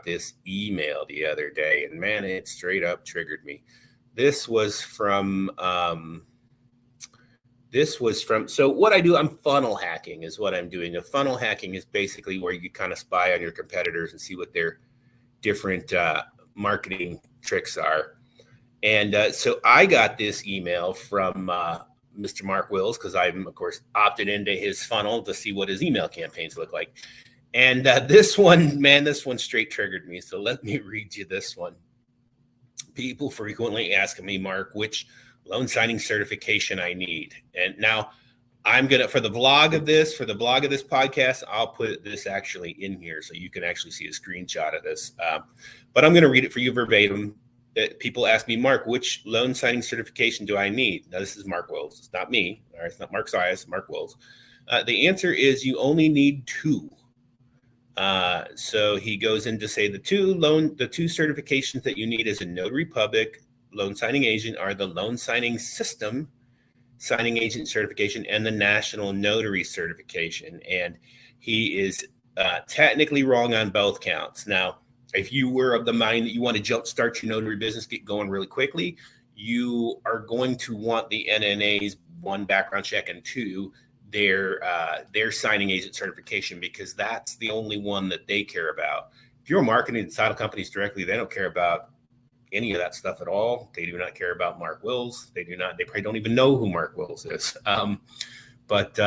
this email the other day, and man, it straight up triggered me. This was from, so what I do, I'm funnel hacking is what I'm doing. The funnel hacking is basically where you kind of spy on your competitors and see what their different marketing tricks are. And so I got this email from Mr. Mark Wills, because I'm, of course, opted into his funnel to see what his email campaigns look like. And this one straight triggered me. So let me read you this one. People frequently ask me, Mark, which loan signing certification I need. And now I'm going to, for the blog of this podcast, I'll put this actually in here so you can actually see a screenshot of this. But I'm going to read it for you verbatim. People ask me, Mark, which loan signing certification do I need? Now, this is Mark Wills. It's not me. All right, it's not Mark Sias, it's Mark Wills. The answer is you only need 2. So he goes in to say the two certifications that you need as a notary public loan signing agent are the loan signing system signing agent certification and the national notary certification. And he is technically wrong on both counts. Now, if you were of the mind that you want to jumpstart your notary business, get going really quickly, you are going to want the NNA's 1, background check, and 2, their signing agent certification, because that's the only one that they care about. If you're marketing to title companies directly, they don't care about any of that stuff at all. They do not care about Mark Wills. They probably don't even know who Mark Wills is. But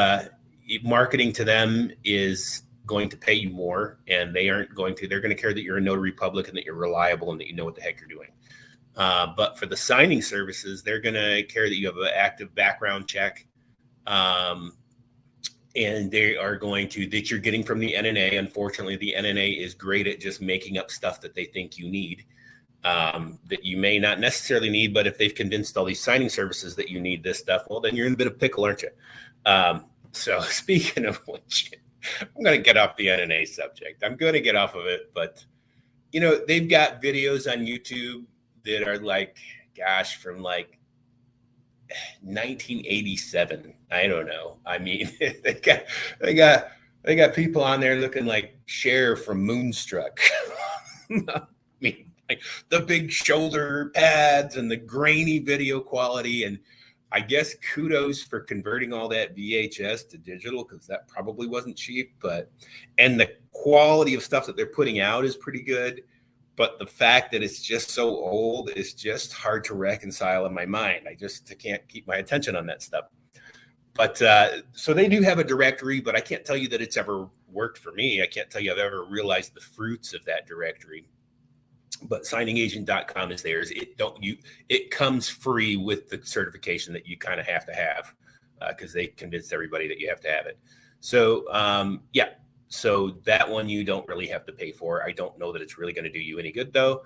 marketing to them is going to pay you more, and they're going to care that you're a notary public and that you're reliable and that you know what the heck you're doing. But for the signing services, they're going to care that you have an active background check. And they are that you're getting from the NNA. Unfortunately, the NNA is great at just making up stuff that they think you need, that you may not necessarily need. But if they've convinced all these signing services that you need this stuff, well, then you're in a bit of pickle, aren't you? So speaking of which, I'm going to get off the NNA subject. I'm going to get off of it. But, they've got videos on YouTube that are from 1987. I don't know. I mean, they got people on there looking like Cher from Moonstruck. I mean, like the big shoulder pads and the grainy video quality. And I guess kudos for converting all that VHS to digital, because that probably wasn't cheap. And the quality of stuff that they're putting out is pretty good. But the fact that it's just so old is just hard to reconcile in my mind. I can't keep my attention on that stuff. But so they do have a directory, but I can't tell you that it's ever worked for me. I can't tell you I've ever realized the fruits of that directory. But signingagent.com is theirs. It comes free with the certification that you kind of have to have, because they convinced everybody that you have to have it. So So that one you don't really have to pay for. I don't know that it's really going to do you any good, though.